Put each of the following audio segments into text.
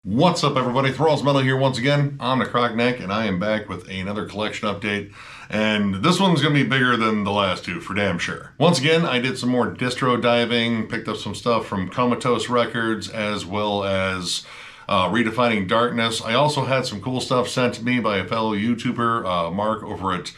What's up, everybody? Thrall's Metal here once again. I'm Necrotic, and I am back with another collection update. And this one's going to be bigger than the last two, for damn sure. Once again, I did some more distro diving, picked up some stuff from Comatose Records, as well as Redefining Darkness. I also had some cool stuff sent to me by a fellow YouTuber, Mark, over at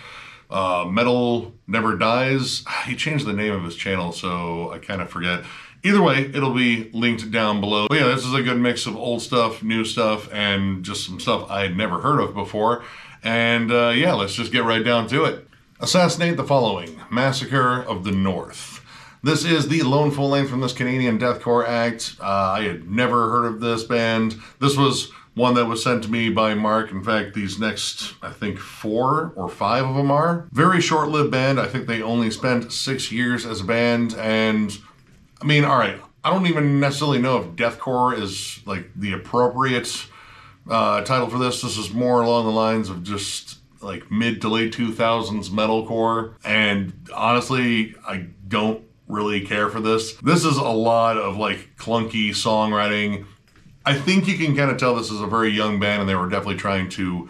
Metal Never Dies. He changed the name of his channel, so I kind of forget. Either way, it'll be linked down below. But yeah, this is a good mix of old stuff, new stuff, and just some stuff I had never heard of before. And yeah, let's just get right down to it. Assassinate the following: Massacre of the North. This is the lone full length from this Canadian deathcore act. I had never heard of this band. This was one that was sent to me by Mark. In fact, these next, I think 4 or 5 of them are. Very short-lived band. I think they only spent 6 years as a band, and I mean, all right, I don't even necessarily know if deathcore is like the appropriate title for this. This is more along the lines of just like mid to late 2000s metalcore. And honestly, I don't really care for this. This is a lot of like clunky songwriting. I think you can kind of tell this is a very young band, and they were definitely trying to,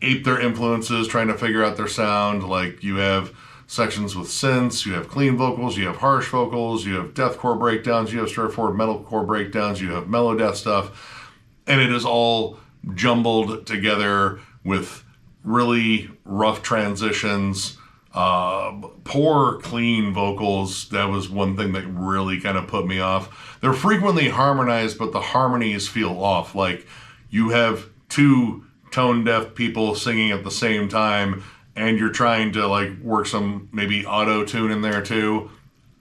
ape their influences, trying to figure out their sound. Like, you have sections with synths, you have clean vocals, you have harsh vocals, you have deathcore breakdowns, you have straightforward metalcore breakdowns, you have melodeath stuff, and it is all jumbled together with really rough transitions, poor clean vocals. That was one thing that really kind of put me off. They're frequently harmonized, but the harmonies feel off. Like, you have 2 tone-deaf people singing at the same time, and you're trying to like work some maybe auto-tune in there too.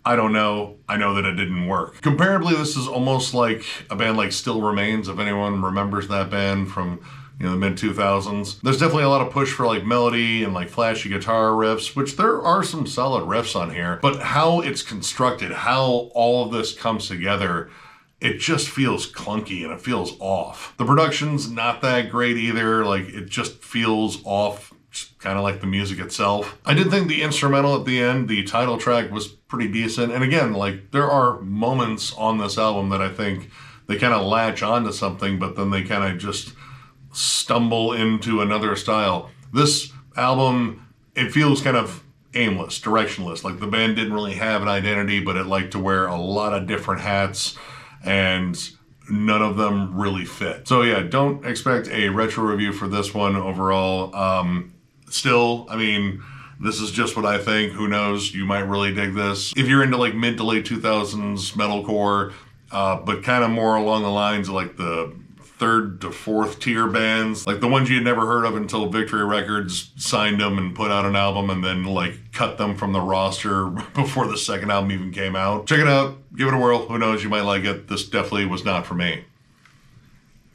I don't know. I know that it didn't work. Comparably, this is almost like a band like Still Remains, if anyone remembers that band from the mid-2000s. There's definitely a lot of push for like melody and like flashy guitar riffs, which there are some solid riffs on here, but how it's constructed, how all of this comes together, it just feels clunky and it feels off. The production's not that great either. Like, it just feels off, kind of like the music itself. I did think the instrumental at the end, the title track, was pretty decent. And again, like, there are moments on this album that I think they kind of latch onto something, but then they kind of just stumble into another style. This album, it feels kind of aimless, directionless. Like, the band didn't really have an identity, but it liked to wear a lot of different hats, and none of them really fit. So yeah, don't expect a retro review for this one overall. Still, I mean, this is just what I think. Who knows? You might really dig this. If you're into like mid to late 2000s metalcore, but kind of more along the lines of like the 3rd to 4th tier bands, like the ones you'd never heard of until Victory Records signed them and put out an album and then like cut them from the roster before the second album even came out. Check it out. Give it a whirl. Who knows? You might like it. This definitely was not for me.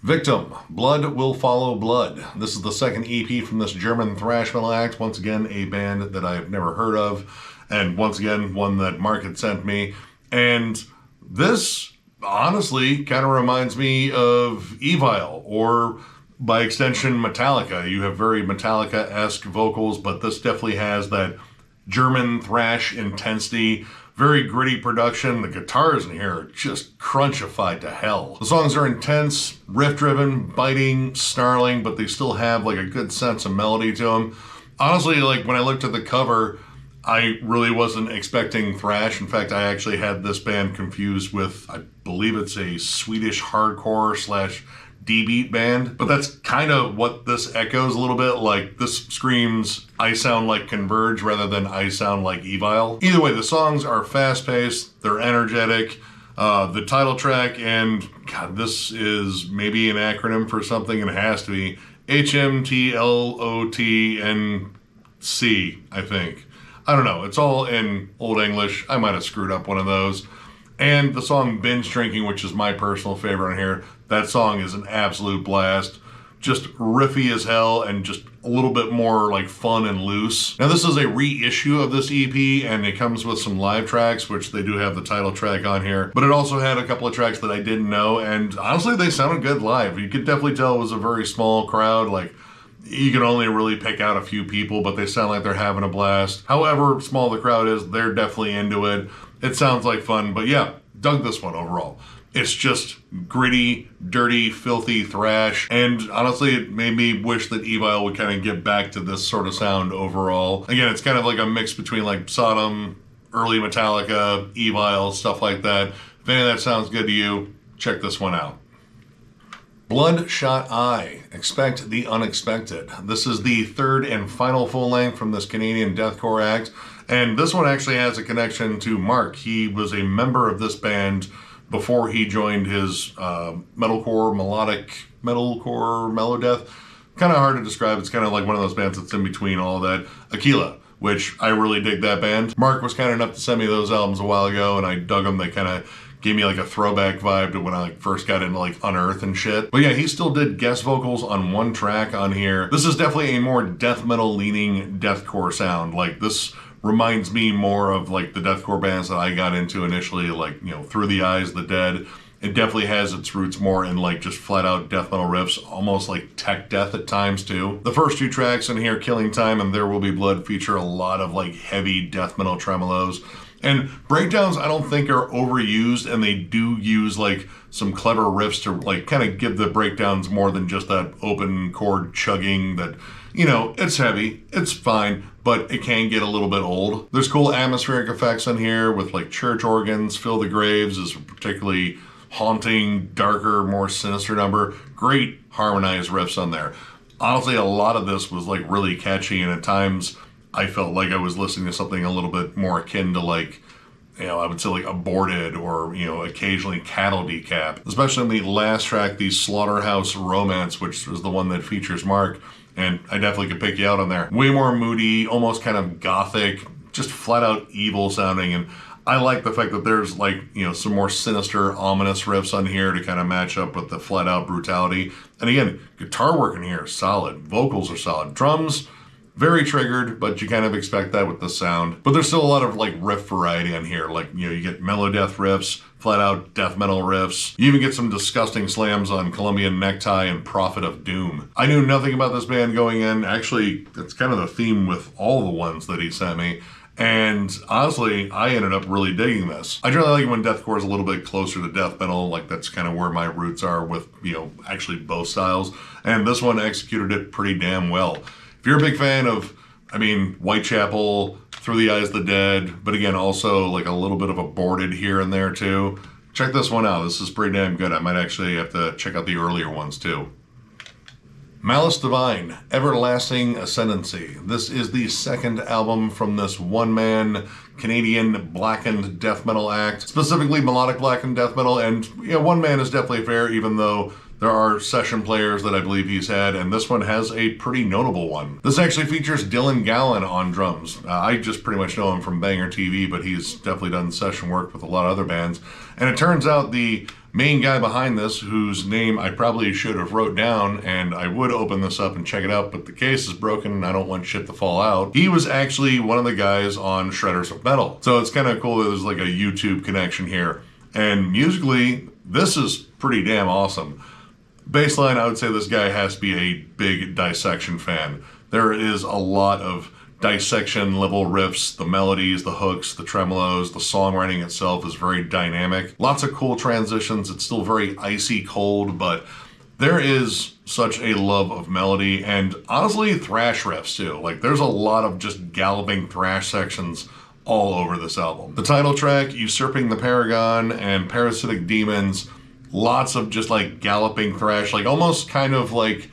Victim, Blood Will Follow Blood. This is the second EP from this German thrash metal act. Once again, a band that I've never heard of, and once again, one that Mark had sent me. And this, honestly, kind of reminds me of Evil, or by extension, Metallica. You have very Metallica-esque vocals, but this definitely has that German thrash intensity. Very gritty production. The guitars in here are just crunchified to hell. The songs are intense, riff-driven, biting, snarling, but they still have like a good sense of melody to them. Honestly, like when I looked at the cover, I really wasn't expecting thrash. In fact, I actually had this band confused with, I believe it's a Swedish hardcore / D-beat band, but that's kind of what this echoes a little bit. Like, this screams I sound like Converge rather than I sound like Evil. Either way, the songs are fast-paced, they're energetic. The title track, and God, this is maybe an acronym for something, and it has to be HMTLOTNC, I think. I don't know, it's all in Old English. I might have screwed up one of those. And the song Binge Drinking, which is my personal favorite on here, that song is an absolute blast. Just riffy as hell and just a little bit more like fun and loose. Now, this is a reissue of this EP, and it comes with some live tracks, which they do have the title track on here. But it also had a couple of tracks that I didn't know, and honestly, they sounded good live. You could definitely tell it was a very small crowd. Like, you can only really pick out a few people, but they sound like they're having a blast. However small the crowd is, they're definitely into it. It sounds like fun, but yeah, dug this one overall. It's just gritty, dirty, filthy thrash, and honestly it made me wish that Evil would kind of get back to this sort of sound overall. Again, it's kind of like a mix between like Sodom, early Metallica, Evil, stuff like that. If any of that sounds good to you, check this one out. Bloodshoteye. Expect the unexpected. This is the third and final full length from this Canadian deathcore act, and this one actually has a connection to Mark. He was a member of this band before he joined his metalcore, mellow death. Kind of hard to describe. It's kind of like one of those bands that's in between all that. Aquila, which I really dig that band. Mark was kind enough to send me those albums a while ago, and I dug them. They kind of gave me like a throwback vibe to when I like first got into like Unearth and shit. But yeah, he still did guest vocals on one track on here. This is definitely a more death metal leaning deathcore sound. Like this reminds me more of like the deathcore bands that I got into initially, like, you know, Through the Eyes, The Dead. It definitely has its roots more in like just flat out death metal riffs, almost like tech death at times too. The first two tracks in here, Killing Time and There Will Be Blood, feature a lot of like heavy death metal tremolos. And breakdowns I don't think are overused, and they do use like some clever riffs to like kind of give the breakdowns more than just that open chord chugging that, you know, it's heavy, it's fine, but it can get a little bit old. There's cool atmospheric effects on here with like church organs. Fill the Graves is a particularly haunting, darker, more sinister number. Great harmonized riffs on there. Honestly, a lot of this was like really catchy, and at times I felt like I was listening to something a little bit more akin to like, you know, I would say like Aborted or, you know, occasionally Cattle Decap. Especially in the last track, the Slaughterhouse Romance, which was the one that features Mark, and I definitely could pick you out on there. Way more moody, almost kind of gothic, just flat out evil sounding, and I like the fact that there's like, you know, some more sinister, ominous riffs on here to kind of match up with the flat out brutality. And again, guitar work in here is solid, vocals are solid, drums, very triggered, but you kind of expect that with the sound. But there's still a lot of like riff variety on here. Like, you know, you get mellow death riffs, flat out death metal riffs. You even get some disgusting slams on Colombian Necktie and Prophet of Doom. I knew nothing about this band going in. Actually, it's kind of the theme with all the ones that he sent me. And honestly, I ended up really digging this. I generally like it when deathcore is a little bit closer to death metal. Like that's kind of where my roots are with, you know, actually both styles. And this one executed it pretty damn well. If you're a big fan of, I mean, Whitechapel, Through the Eyes of the Dead, but again, also like a little bit of Aborted here and there too, check this one out. This is pretty damn good. I might actually have to check out the earlier ones too. Malice Divine, Everlasting Ascendency. This is the second album from this one-man Canadian blackened death metal act, specifically melodic blackened death metal, and you know, one man is definitely fair, even though there are session players that I believe he's had, and this one has a pretty notable one. This actually features Dylan Gallen on drums. I just pretty much know him from Banger TV, but he's definitely done session work with a lot of other bands. And it turns out the main guy behind this, whose name I probably should have wrote down, and I would open this up and check it out, but the case is broken and I don't want shit to fall out. He was actually one of the guys on Shredders of Metal. So it's kind of cool that there's like a YouTube connection here. And musically, this is pretty damn awesome. Baseline, I would say this guy has to be a big Dissection fan. There is a lot of Dissection level riffs, the melodies, the hooks, the tremolos, the songwriting itself is very dynamic. Lots of cool transitions. It's still very icy cold, but there is such a love of melody and honestly thrash riffs too. Like there's a lot of just galloping thrash sections all over this album. The title track, Usurping the Paragon and Parasitic Demons, lots of just like galloping thrash, like almost kind of like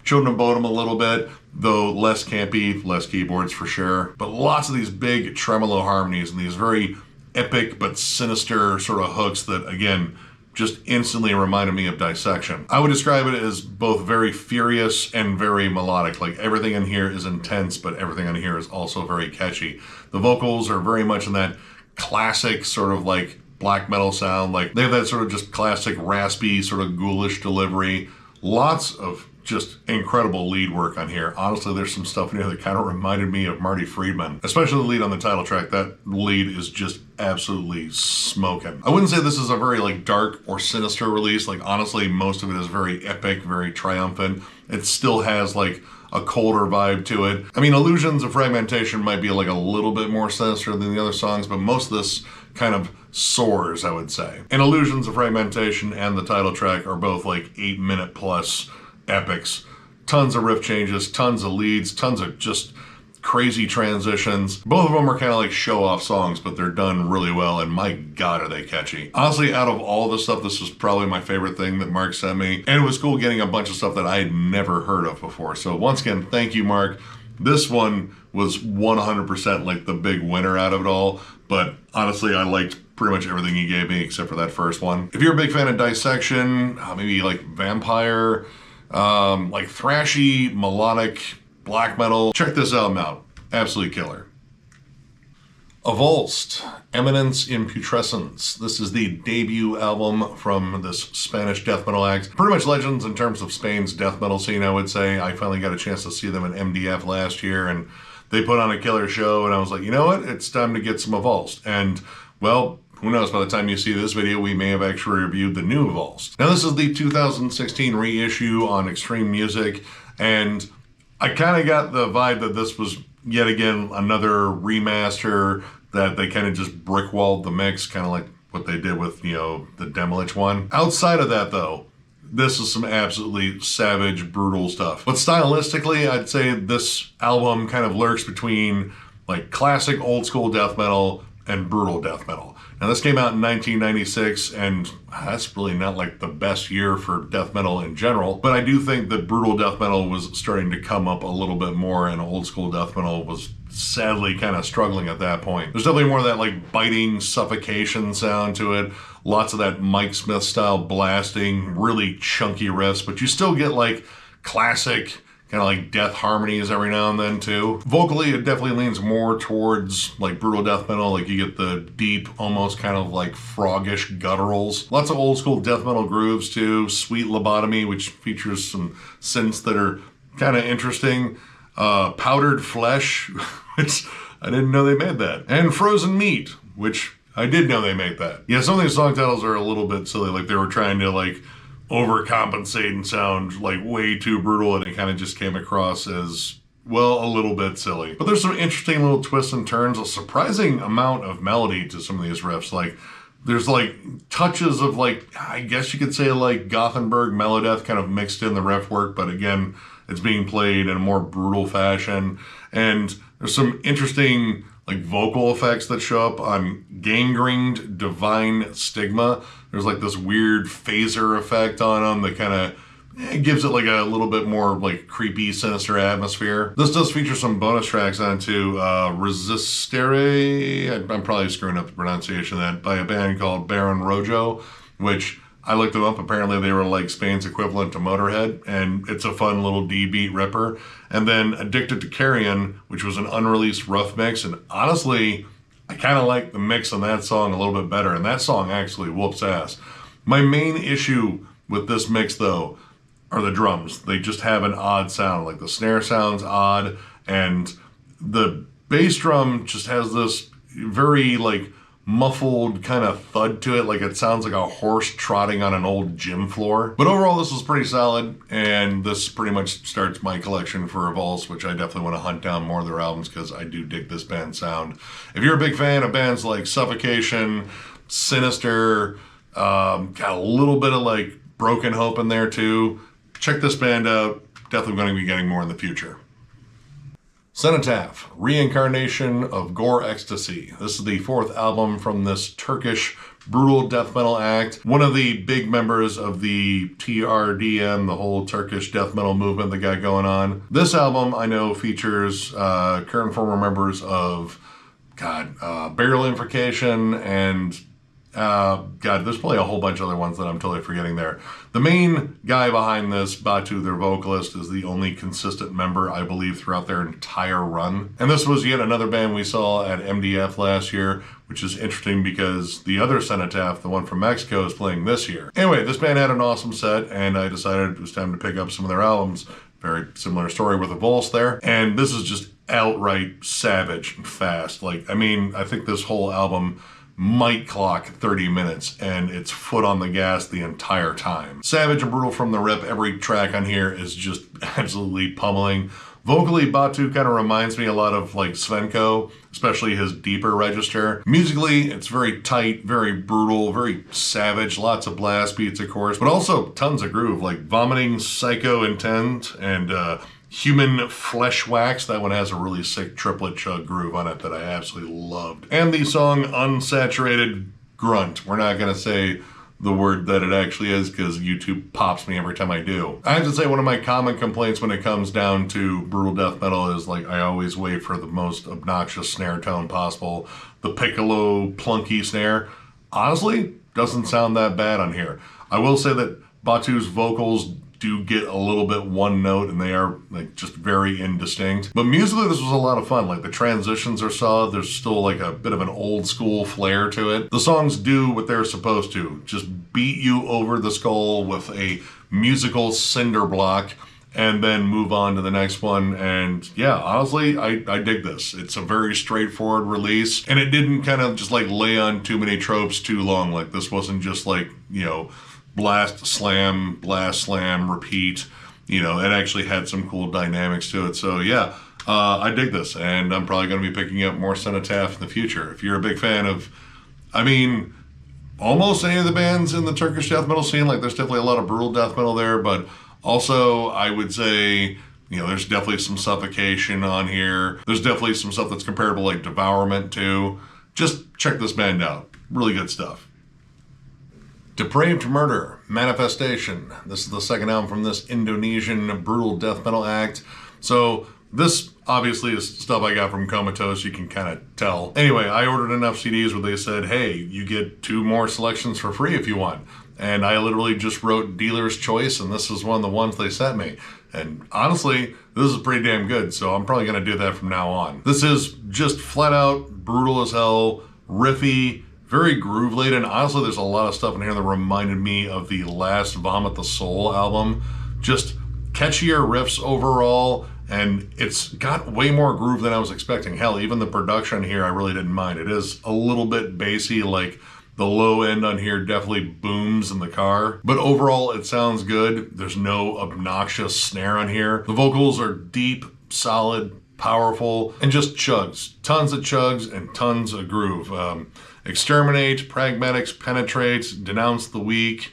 Children of Bodom a little bit, though less campy, less keyboards for sure. But lots of these big tremolo harmonies and these very epic but sinister sort of hooks that, again, just instantly reminded me of Dissection. I would describe it as both very furious and very melodic. Like everything in here is intense, but everything in here is also very catchy. The vocals are very much in that classic sort of like black metal sound. Like they have that sort of just classic raspy sort of ghoulish delivery. Lots of just incredible lead work on here. Honestly, there's some stuff in here that kind of reminded me of Marty Friedman, especially the lead on the title track. That lead is just absolutely smoking. I wouldn't say this is a very like dark or sinister release. Like honestly, most of it is very epic, very triumphant. It still has like a colder vibe to it. I mean, Illusions of Fragmentation might be like a little bit more sinister than the other songs, but most of this kind of soars, I would say. And Illusions of Fragmentation and the title track are both like 8-minute plus epics. Tons of riff changes, tons of leads, tons of just crazy transitions. Both of them are kind of like show-off songs, but they're done really well, and my god are they catchy. Honestly, out of all the stuff, this was probably my favorite thing that Mark sent me, and it was cool getting a bunch of stuff that I had never heard of before. So once again, thank you, Mark. This one was 100% like the big winner out of it all, but honestly, I liked pretty much everything he gave me except for that first one. If you're a big fan of Dissection, maybe like Vampire, like thrashy, melodic, black metal, check this album out. Absolutely killer. Avulsed, Eminence in Putrescence. This is the debut album from this Spanish death metal act. Pretty much legends in terms of Spain's death metal scene, I would say. I finally got a chance to see them at MDF last year, and they put on a killer show, and I was like, you know what? It's time to get some Avulsed. And, well, who knows, by the time you see this video, we may have actually reviewed the new Avulsed. Now, this is the 2016 reissue on Extreme Music, and I kind of got the vibe that this was yet again another remaster that they kind of just brick-walled the mix, kind of like what they did with, you know, the Demilich one. Outside of that, though, this is some absolutely savage, brutal stuff. But stylistically, I'd say this album kind of lurks between like classic old school death metal and brutal death metal. Now, this came out in 1996, and that's really not like the best year for death metal in general, but I do think that brutal death metal was starting to come up a little bit more, and old school death metal was sadly kind of struggling at that point. There's definitely more of that like biting suffocation sound to it, lots of that Mike Smith style blasting, really chunky riffs, but you still get like classic kind of like death harmonies every now and then too. Vocally, it definitely leans more towards like brutal death metal. Like you get the deep, almost kind of like froggish gutturals. Lots of old school death metal grooves too. Sweet Lobotomy, which features some synths that are kind of interesting. Powdered Flesh, which I didn't know they made that. And Frozen Meat, which I did know they made that. Yeah, some of these song titles are a little bit silly. Like they were trying to like overcompensate and sound like way too brutal, and it kind of just came across as, well, a little bit silly. But there's some interesting little twists and turns, a surprising amount of melody to some of these riffs. Like there's like touches of like, I guess you could say like Gothenburg Melodeath kind of mixed in the riff work, but again, it's being played in a more brutal fashion. And there's some interesting like vocal effects that show up on Gangrened Divine Stigma. There's like this weird phaser effect on them that kind of gives it like a little bit more like creepy, sinister atmosphere. This does feature some bonus tracks on it too. Resistere, I'm probably screwing up the pronunciation of that, by a band called Baron Rojo, which I looked them up. Apparently they were like Spain's equivalent to Motorhead, and it's a fun little D-beat ripper. And then Addicted to Carrion, which was an unreleased rough mix, and honestly, I kind of like the mix on that song a little bit better, and that song actually whoops ass. My main issue with this mix, though, are the drums. They just have an odd sound. Like the snare sounds odd, and the bass drum just has this very like muffled kind of thud to it, like it sounds like a horse trotting on an old gym floor. But overall, this was pretty solid, and this pretty much starts my collection for Avulsed, which I definitely want to hunt down more of their albums because I do dig this band's sound. If you're a big fan of bands like Suffocation, Sinister, got a little bit of like Broken Hope in there too, check this band out. Definitely going to be getting more in the future. Cenotaph, Reincarnation of Gorextasy. This is the fourth album from this Turkish brutal death metal act. One of the big members of the TRDM, the whole Turkish death metal movement that got going on. This album, I know, features current and former members of, Burial Invocation and there's probably a whole bunch of other ones that I'm totally forgetting there. The main guy behind this, Batu, their vocalist, is the only consistent member, I believe, throughout their entire run. And this was yet another band we saw at MDF last year, which is interesting because the other Cenotaph, the one from Mexico, is playing this year. Anyway, this band had an awesome set, and I decided it was time to pick up some of their albums. Very similar story with Avulsed there. And this is just outright savage and fast. Like, I mean, I think this whole album might clock 30 minutes, and it's foot on the gas the entire time. Savage and brutal from the rip. Every track on here is just absolutely pummeling. Vocally, Batu kind of reminds me a lot of like Svenko, especially his deeper register. Musically, it's very tight, very brutal, very savage, lots of blast beats, of course, but also tons of groove, like Vomiting Psycho Intent and Human Flesh Wax. That one has a really sick triplet chug groove on it that I absolutely loved. And the song Unsaturated Grunt. We're not going to say the word that it actually is because YouTube pops me every time I do. I have to say one of my common complaints when it comes down to brutal death metal is like I always wait for the most obnoxious snare tone possible. The piccolo plunky snare honestly doesn't sound that bad on here. I will say that Batu's vocals do get a little bit one note and they are like just very indistinct. But musically this was a lot of fun. Like the transitions are solid. There's still like a bit of an old school flair to it. The songs do what they're supposed to. Just beat you over the skull with a musical cinder block and then move on to the next one. And yeah, honestly, I dig this. It's a very straightforward release and it didn't kind of just like lay on too many tropes too long. Like this wasn't just like, you know, blast, slam, repeat. You know, it actually had some cool dynamics to it. So yeah, I dig this, and I'm probably going to be picking up more Cenotaph in the future. If you're a big fan of, I mean, almost any of the bands in the Turkish death metal scene, like there's definitely a lot of brutal death metal there, but also I would say, you know, there's definitely some Suffocation on here. There's definitely some stuff that's comparable like Devourment too. Just check this band out. Really good stuff. Depraved Murder, Manifestation. This is the second album from this Indonesian brutal death metal act. So this obviously is stuff I got from Comatose, you can kind of tell. Anyway, I ordered enough CDs where they said, hey, you get 2 more selections for free if you want. And I literally just wrote dealer's choice, and this is one of the ones they sent me. And honestly, this is pretty damn good, so I'm probably going to do that from now on. This is just flat out brutal as hell, riffy, very groove laden. Honestly, there's a lot of stuff in here that reminded me of the last Vomit the Soul album. Just catchier riffs overall, and it's got way more groove than I was expecting. Hell, even the production here I really didn't mind. It is a little bit bassy, like the low end on here definitely booms in the car. But overall, it sounds good. There's no obnoxious snare on here. The vocals are deep, solid, powerful, and just chugs. Tons of chugs and tons of groove. Exterminate, Pragmatics, Penetrate, Denounce the Weak,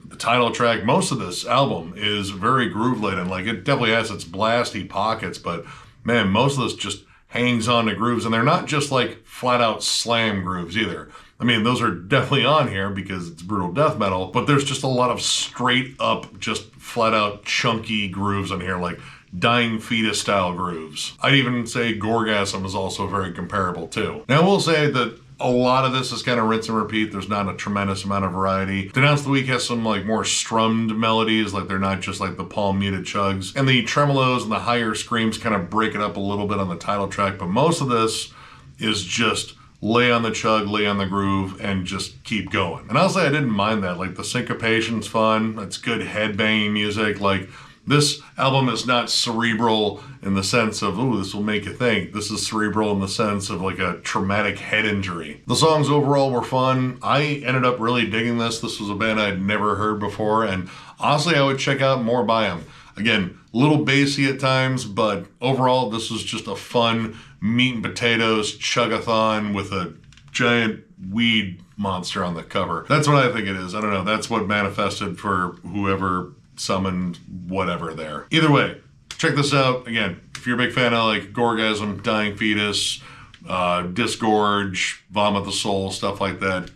the title track. Most of this album is very groove laden. Like it definitely has its blasty pockets, but man, most of this just hangs on to grooves, and they're not just like flat out slam grooves either. I mean, those are definitely on here because it's brutal death metal, but there's just a lot of straight up, just flat out chunky grooves on here, like Dying Fetus style grooves. I'd even say Gorgasm is also very comparable too. Now I will say that a lot of this is kind of rinse and repeat. There's not a tremendous amount of variety. Denounce the Weak has some like more strummed melodies, like they're not just like the palm muted chugs. And the tremolos and the higher screams kind of break it up a little bit on the title track, but most of this is just lay on the chug, lay on the groove, and just keep going. And I'll say I didn't mind that. Like the syncopation's fun. It's good headbanging music. Like this album is not cerebral in the sense of, ooh, this will make you think. This is cerebral in the sense of like a traumatic head injury. The songs overall were fun. I ended up really digging this. This was a band I'd never heard before, and honestly, I would check out more by them. Again, a little bassy at times, but overall, this was just a fun meat and potatoes chugathon with a giant weed monster on the cover. That's what I think it is. I don't know. That's what manifested for whoever summoned whatever there. Either way, check this out. Again, if you're a big fan of like Gorgasm, Dying Fetus, Disgorge, Vomit the Soul, stuff like that,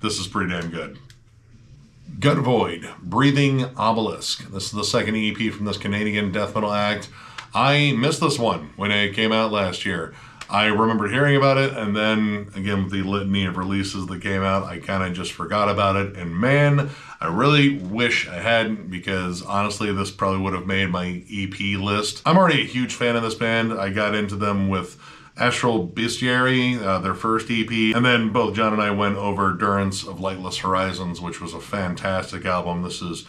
this is pretty damn good. Gutvoid, Breathing Obelisk. This is the second EP from this Canadian death metal act. I missed this one when it came out last year. I remembered hearing about it, and then again with the litany of releases that came out, I kind of just forgot about it. And man, I really wish I hadn't, because honestly, this probably would have made my EP list. I'm already a huge fan of this band. I got into them with Astral Bestiary, their first EP, and then both John and I went over Durance of Lightless Horizons, which was a fantastic album. This is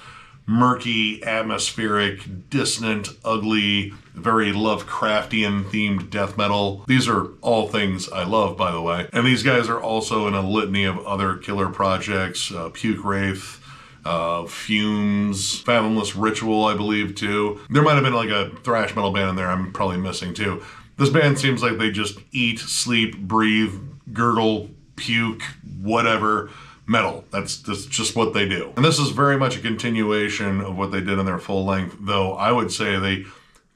murky, atmospheric, dissonant, ugly, very Lovecraftian themed death metal. These are all things I love, by the way. And these guys are also in a litany of other killer projects, Puke Wraith, Fumes, Fathomless Ritual, I believe, too. There might have been like a thrash metal band in there I'm probably missing, too. This band seems like they just eat, sleep, breathe, gurgle, puke, whatever, metal. That's just what they do. And this is very much a continuation of what they did in their full length, though I would say they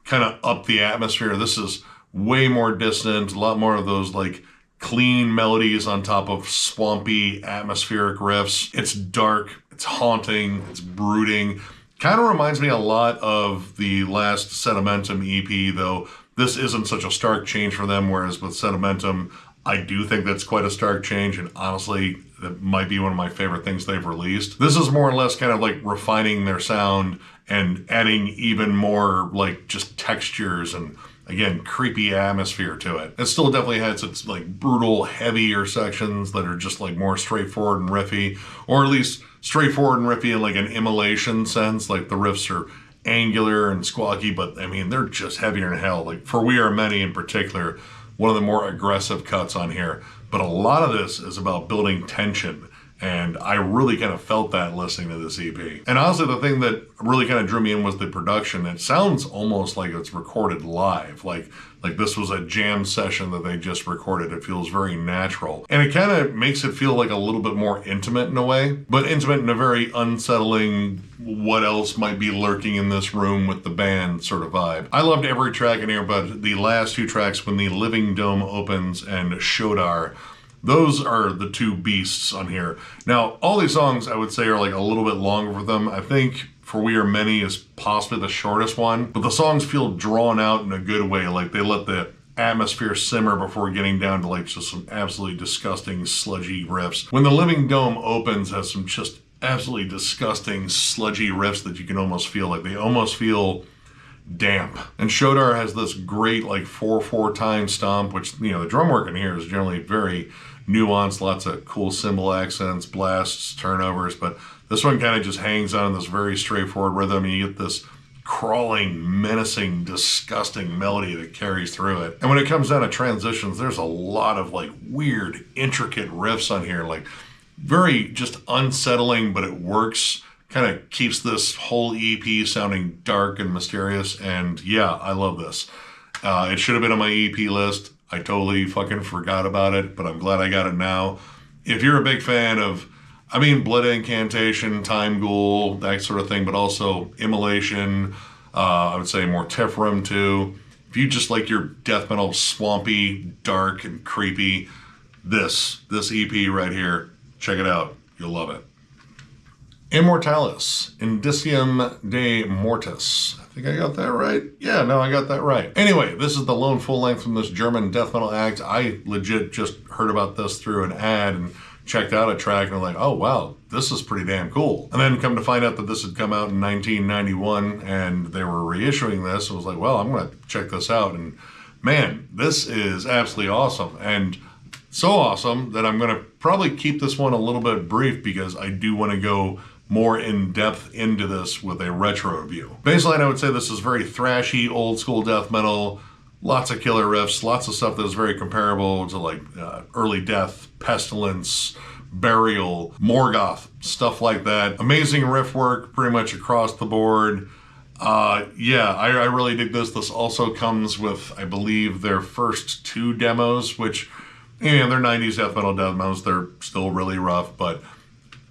kind of up the atmosphere. This is way more dissonant, a lot more of those like clean melodies on top of swampy atmospheric riffs. It's dark, it's haunting, it's brooding. Kind of reminds me a lot of the last Sedimentum EP, though this isn't such a stark change for them, whereas with Sedimentum, I do think that's quite a stark change, and honestly, that might be one of my favorite things they've released. This is more or less kind of like refining their sound and adding even more like just textures and, again, creepy atmosphere to it. It still definitely has its like brutal, heavier sections that are just like more straightforward and riffy, or at least straightforward and riffy in like an immolation sense. Like the riffs are angular and squawky, but I mean, they're just heavier than hell. Like For We Are Many in particular, one of the more aggressive cuts on here. But a lot of this is about building tension, and I really kind of felt that listening to this EP. And honestly, the thing that really kind of drew me in was the production. It sounds almost like it's recorded live, like this was a jam session that they just recorded. It feels very natural. And it kind of makes it feel like a little bit more intimate in a way, but intimate in a very unsettling, what else might be lurking in this room with the band sort of vibe. I loved every track in here, but the last two tracks, when the Living Dome opens and Shodar, those are the two beasts on here. Now, all these songs I would say are like a little bit longer for them. I think For We Are Many is possibly the shortest one, but the songs feel drawn out in a good way. Like they let the atmosphere simmer before getting down to like just some absolutely disgusting sludgy riffs. When the Living Dome opens, has some just absolutely disgusting sludgy riffs that you can almost feel. Like they almost feel damp. And Shodar has this great like 4/4 time stomp, which, you know, the drum work in here is generally very nuanced, lots of cool cymbal accents, blasts, turnovers, but this one kind of just hangs on this very straightforward rhythm, and you get this crawling, menacing, disgusting melody that carries through it. And when it comes down to transitions, there's a lot of like weird, intricate riffs on here, like very just unsettling, but it works. Kind of keeps this whole EP sounding dark and mysterious, and yeah, I love this. It should have been on my EP list. I totally fucking forgot about it, but I'm glad I got it now. If you're a big fan of, I mean, Blood Incantation, Time Ghoul, that sort of thing, but also Immolation, I would say Mortiferum too. If you just like your death metal swampy, dark, and creepy, this EP right here, check it out. You'll love it. Immortalis, Indicium de Mortis. I think I got that right. Yeah, no, I got that right. Anyway, this is the lone full length from this German death metal act. I legit just heard about this through an ad and checked out a track and I'm like, oh wow, this is pretty damn cool. And then come to find out that this had come out in 1991 and they were reissuing this. I was like, well, I'm gonna check this out. And man, this is absolutely awesome. And so awesome that I'm gonna probably keep this one a little bit brief because I do want to go more in depth into this with a retro review. Baseline, I would say this is very thrashy, old school death metal, lots of killer riffs, lots of stuff that is very comparable to like early Death, Pestilence, Burial, Morgoth, stuff like that. Amazing riff work pretty much across the board. Yeah, I really dig this. This also comes with, I believe, their first two demos, which, they're 90s death metal demos. They're still really rough, but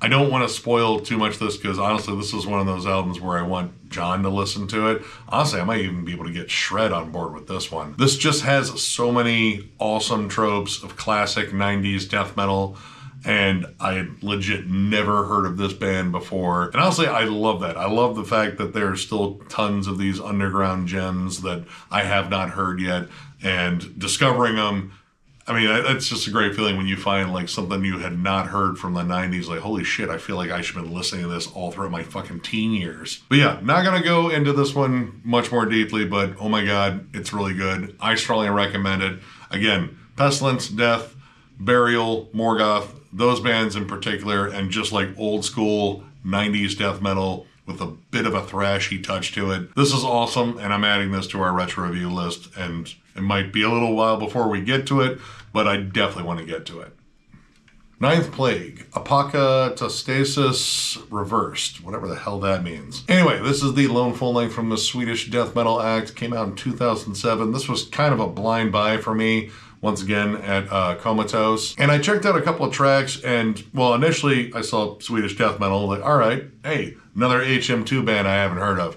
I don't want to spoil too much of this because honestly, this is one of those albums where I want John to listen to it. Honestly, I might even be able to get Shred on board with this one. This just has so many awesome tropes of classic 90s death metal, and I had legit never heard of this band before. And honestly, I love that. I love the fact that there's still tons of these underground gems that I have not heard yet, and discovering them, I mean, it's just a great feeling when you find like something you had not heard from the 90s. Like, holy shit, I feel like I should have been listening to this all throughout my fucking teen years. But yeah, not gonna go into this one much more deeply, but oh my god, it's really good. I strongly recommend it. Again, Pestilence, Death, Burial, Morgoth, those bands in particular, and just like old school 90s death metal, with a bit of a thrashy touch to it. This is awesome, and I'm adding this to our retro review list, and it might be a little while before we get to it, but I definitely want to get to it. Ninth Plague, Apocatastasis reversed, whatever the hell that means. Anyway, this is the lone full length from the Swedish death metal act, came out in 2007. This was kind of a blind buy for me, once again at Comatose. And I checked out a couple of tracks, and well, initially I saw Swedish death metal, like, all right, hey, another HM2 band I haven't heard of.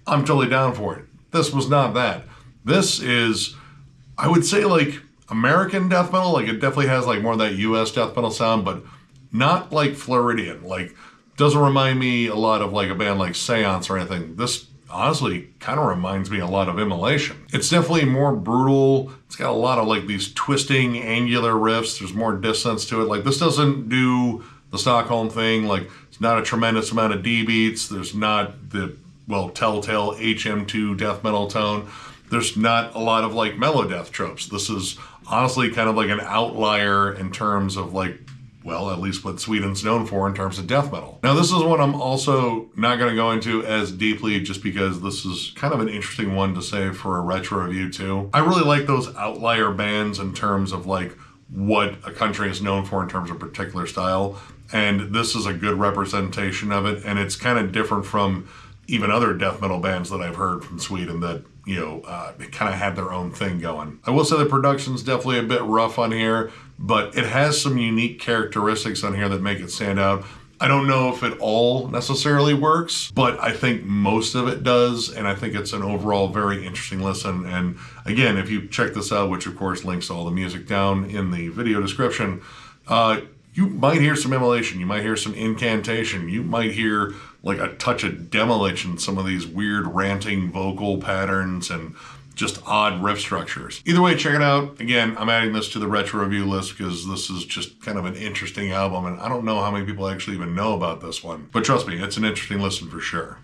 I'm totally down for it. This was not that. This is, I would say, like, American death metal. Like, it definitely has like more of that US death metal sound, but not like Floridian. Like, doesn't remind me a lot of like a band like Seance or anything. This honestly kind of reminds me a lot of Immolation. It's definitely more brutal. It's got a lot of like these twisting angular riffs. There's more dissonance to it. Like, this doesn't do the Stockholm thing. Like, it's not a tremendous amount of D beats. There's not the, well, telltale HM2 death metal tone. There's not a lot of like melodeath tropes. This is honestly kind of like an outlier in terms of like, well, at least what Sweden's known for in terms of death metal. Now, this is one I'm also not going to go into as deeply, just because this is kind of an interesting one to say for a retro review too. I really like those outlier bands in terms of like what a country is known for in terms of particular style. And this is a good representation of it. And it's kind of different from even other death metal bands that I've heard from Sweden that, you know, they kind of had their own thing going. I will say the production's definitely a bit rough on here, but it has some unique characteristics on here that make it stand out. I don't know if it all necessarily works, but I think most of it does, and I think it's an overall very interesting listen. And again, if you check this out, which of course links to all the music down in the video description, you might hear some Immolation, you might hear some Incantation, you might hear like a touch of Demolition, some of these weird ranting vocal patterns and just odd riff structures. Either way, check it out. Again, I'm adding this to the retro review list because this is just kind of an interesting album, and I don't know how many people actually even know about this one. But trust me, it's an interesting listen for sure.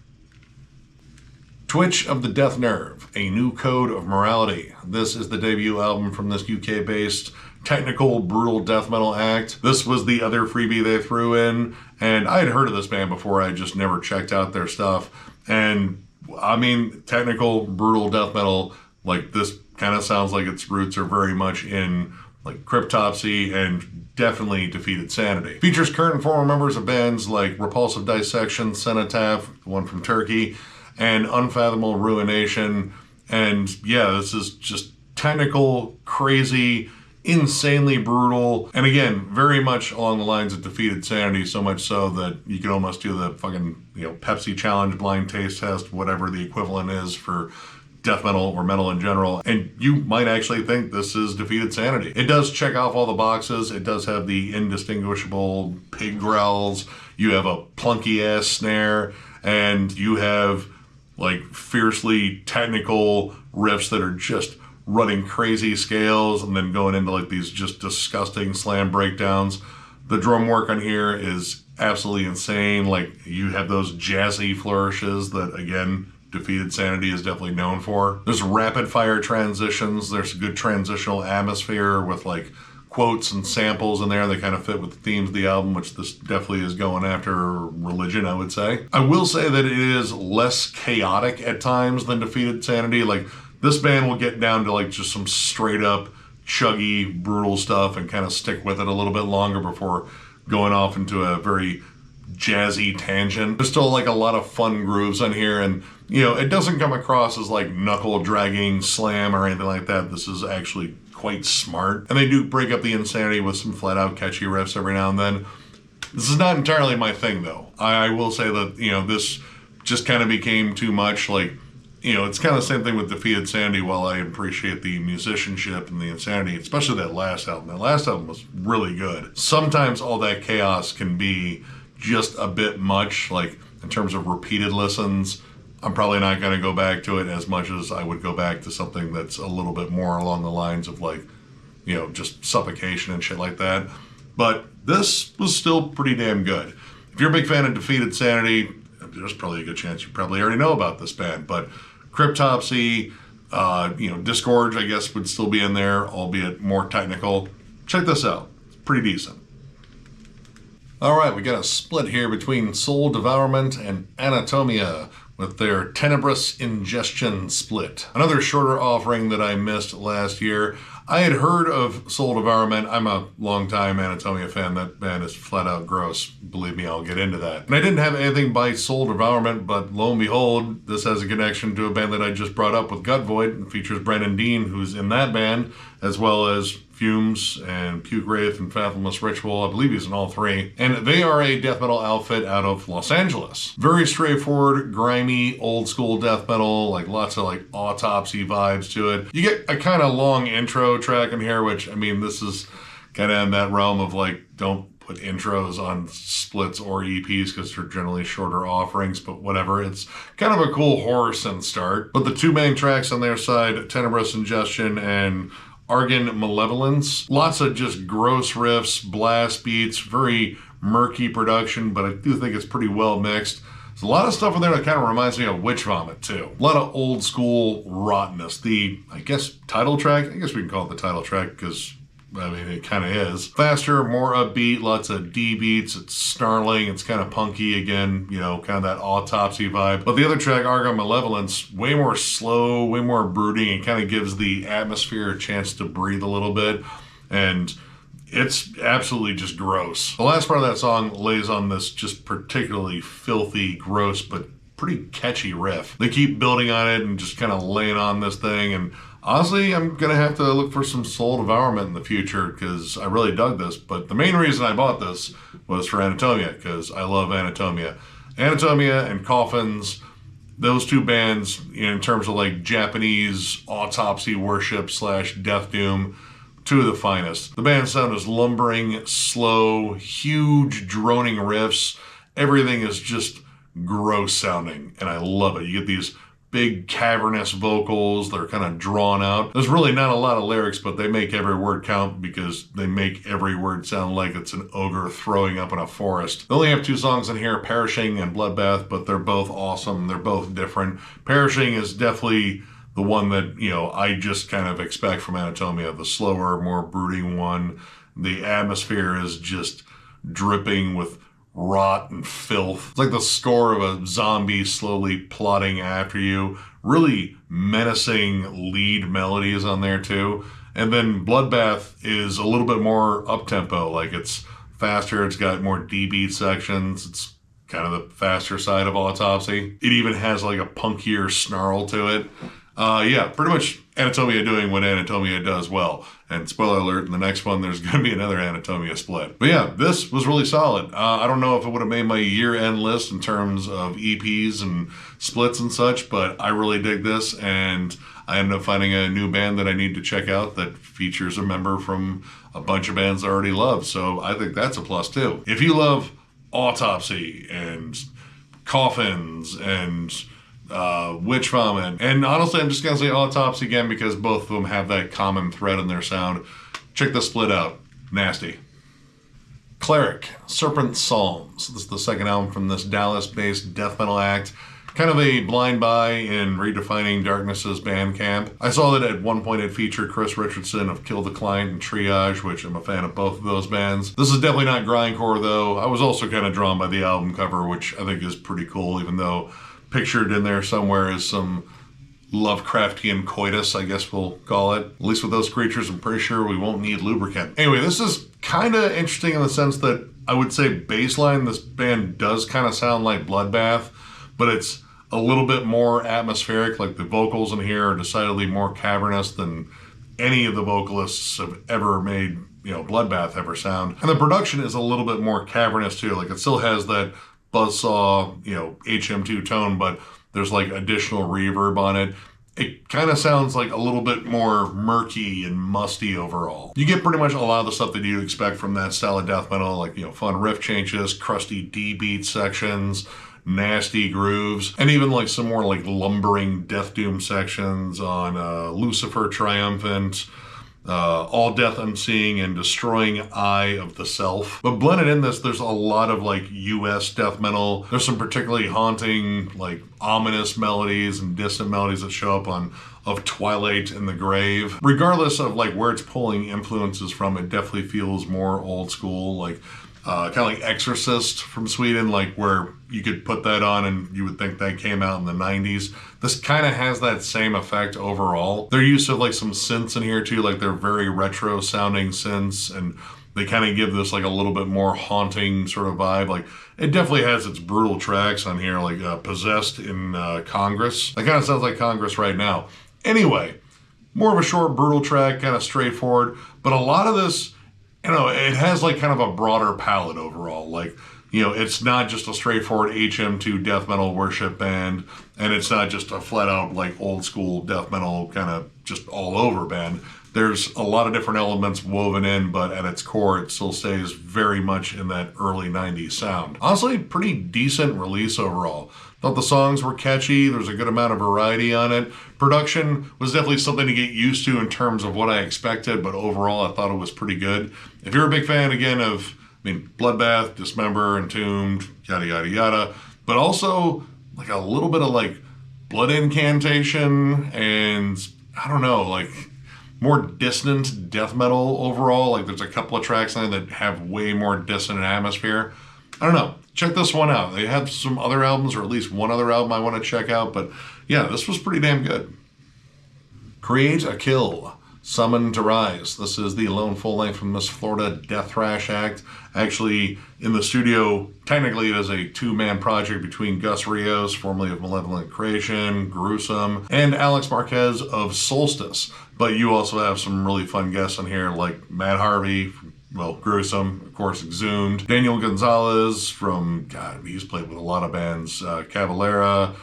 Twitch of the Death Nerve, A New Code of Morality. This is the debut album from this UK-based technical, brutal death metal act. This was the other freebie they threw in, and I had heard of this band before. I just never checked out their stuff. And I mean, technical, brutal death metal, like, this kind of sounds like its roots are very much in like Cryptopsy and definitely Defeated Sanity. Features current and former members of bands like Repulsive Dissection, Cenotaph, the one from Turkey, and Unfathomable Ruination. And yeah, this is just technical, crazy, insanely brutal, and again, very much along the lines of Defeated Sanity, so much so that you could almost do the fucking, you know, Pepsi challenge blind taste test, whatever the equivalent is for death metal or metal in general, and you might actually think this is Defeated Sanity. It does check off all the boxes. It does have the indistinguishable pig growls, you have a plunky ass snare, and you have like fiercely technical riffs that are just running crazy scales and then going into like these just disgusting slam breakdowns. The drum work on here is absolutely insane. Like, you have those jazzy flourishes that, again, Defeated Sanity is definitely known for. There's rapid fire transitions. There's a good transitional atmosphere with like quotes and samples in there that kind of fit with the themes of the album, which this definitely is going after religion, I would say. I will say that it is less chaotic at times than Defeated Sanity. Like, this band will get down to like just some straight up chuggy, brutal stuff and kind of stick with it a little bit longer before going off into a very jazzy tangent. There's still like a lot of fun grooves on here, and you know, it doesn't come across as like knuckle dragging slam or anything like that. This is actually quite smart, and they do break up the insanity with some flat out catchy riffs every now and then. This is not entirely my thing though. I will say that, you know, this just kind of became too much. Like, you know, it's kind of the same thing with Defeated Sanity. While I appreciate the musicianship and the insanity, especially that last album. That last album was really good. Sometimes all that chaos can be just a bit much, like in terms of repeated listens. I'm probably not going to go back to it as much as I would go back to something that's a little bit more along the lines of like, you know, just Suffocation and shit like that. But this was still pretty damn good. If you're a big fan of Defeated Sanity, there's probably a good chance you probably already know about this band, but Cryptopsy, you know, Disgorge, I guess, would still be in there, albeit more technical. Check this out. It's pretty decent. Alright, we got a split here between Soul Devourment and Anatomia with their Tenebrous Ingestion split. Another shorter offering that I missed last year. I had heard of Soul Devourment. I'm a longtime Anatomia fan. That band is flat out gross. Believe me, I'll get into that. And I didn't have anything by Soul Devourment, but lo and behold, this has a connection to a band that I just brought up with Gutvoid, and features Brendan Dean, who's in that band, as well as Fumes and Puke Wraith and Fathomless Ritual. I believe he's in all three. And they are a death metal outfit out of Los Angeles. Very straightforward, grimy, old school death metal, like lots of like autopsy vibes to it. You get a kind of long intro track in here, which, I mean, this is kind of in that realm of like, don't put intros on splits or EPs because they're generally shorter offerings, but whatever. It's kind of a cool horror synth start. But the two main tracks on their side, Tenebrous Ingestion and Argan Malevolence. Lots of just gross riffs, blast beats, very murky production, but I do think it's pretty well mixed. There's a lot of stuff in there that kind of reminds me of Witch Vomit too. A lot of old school rottenness. The, I guess, title track, I guess we can call it the title track because, I mean, it kind of is. Faster, more upbeat, lots of D beats, it's snarling, it's kind of punky again, you know, kind of that autopsy vibe. But the other track, Argon Malevolence, way more slow, way more brooding, and kind of gives the atmosphere a chance to breathe a little bit. And it's absolutely just gross. The last part of that song lays on this just particularly filthy, gross, but pretty catchy riff. They keep building on it and just kind of laying on this thing, and honestly, I'm going to have to look for some Soul Devourment in the future because I really dug this. But the main reason I bought this was for Anatomia because I love Anatomia. Anatomia and Coffins, those two bands, in terms of like Japanese autopsy worship / death doom, two of the finest. The band sound is lumbering, slow, huge droning riffs. Everything is just gross sounding, and I love it. You get these big cavernous vocals that are kind of drawn out. There's really not a lot of lyrics, but they make every word count because they make every word sound like it's an ogre throwing up in a forest. They only have two songs in here, Perishing and Bloodbath, but they're both awesome. They're both different. Perishing is definitely the one that, you know, I just kind of expect from Anatomia, the slower, more brooding one. The atmosphere is just dripping with rot and filth. It's like the score of a zombie slowly plotting after you. Really menacing lead melodies on there too. And then Bloodbath is a little bit more up-tempo, like it's faster, it's got more D-beat sections, it's kind of the faster side of Autopsy. It even has like a punkier snarl to it. Yeah, pretty much Anatomia doing what Anatomia does well. And spoiler alert, in the next one, there's going to be another Anatomia split. But yeah, this was really solid. I don't know if it would have made my year-end list in terms of EPs and splits and such, but I really dig this, and I ended up finding a new band that I need to check out that features a member from a bunch of bands I already love. So I think that's a plus too. If you love Autopsy and Coffins and Witch Vomit, and honestly I'm just gonna say Autopsy again because both of them have that common thread in their sound, check the split out. Nasty. Cleric, Serpent Psalms. This is the second album from this Dallas-based death metal act. Kind of a blind buy in redefining Darkness's Bandcamp. I saw that at one point it featured Chris Richardson of Kill the Client and Triage, which I'm a fan of both of those bands. This is definitely not grindcore though. I was also kind of drawn by the album cover, which I think is pretty cool, even though pictured in there somewhere is some Lovecraftian coitus, I guess we'll call it. At least with those creatures, I'm pretty sure we won't need lubricant. Anyway, this is kind of interesting in the sense that I would say baseline, this band does kind of sound like Bloodbath, but it's a little bit more atmospheric. Like the vocals in here are decidedly more cavernous than any of the vocalists have ever made, you know, Bloodbath ever sound. And the production is a little bit more cavernous too. Like it still has that buzzsaw, you know, HM2 tone, but there's like additional reverb on it. It kind of sounds like a little bit more murky and musty overall. You get pretty much a lot of the stuff that you expect from that style of death metal, like, you know, fun riff changes, crusty D-beat sections, nasty grooves, and even like some more like lumbering death doom sections on Lucifer Triumphant, All Death Unseeing, and Destroying Eye of the Self. But blended in this, there's a lot of like US death metal. There's some particularly haunting, like ominous melodies and distant melodies that show up on Of Twilight in the Grave. Regardless of like where it's pulling influences from, it definitely feels more old school. Like kind of like Exorcist from Sweden, like where you could put that on and you would think that came out in the 90s. This kind of has that same effect overall. Their use of like some synths in here too, like they're very retro sounding synths, and they kind of give this like a little bit more haunting sort of vibe. Like it definitely has its brutal tracks on here, like Possessed in Congress. That kind of sounds like Congress right now. Anyway, more of a short, brutal track, kind of straightforward, but a lot of this, you know, it has like kind of a broader palette overall. Like, you know, it's not just a straightforward HM2 death metal worship band, and it's not just a flat out like old school death metal kind of just all over band. There's a lot of different elements woven in, but at its core, it still stays very much in that early 90s sound. Honestly, pretty decent release overall. Thought the songs were catchy. There's a good amount of variety on it. Production was definitely something to get used to in terms of what I expected, but overall, I thought it was pretty good. If you're a big fan, again, of, Bloodbath, Dismember, Entombed, yada, yada, yada, but also like a little bit of like Blood Incantation and, I don't know, like more dissonant death metal overall. Like there's a couple of tracks on there that have way more dissonant atmosphere. I don't know. Check this one out. They have some other albums, or at least one other album I want to check out, but yeah, this was pretty damn good. Create a Kill, Summon to Rise. This is the lone full length from this Florida death thrash act. Actually, in the studio, technically it is a two-man project between Gus Rios, formerly of Malevolent Creation, Gruesome, and Alex Marquez of Solstice. But you also have some really fun guests on here, like Matt Harvey, Gruesome, of course, Exhumed, Daniel Gonzalez from, God, he's played with a lot of bands, Cavalera,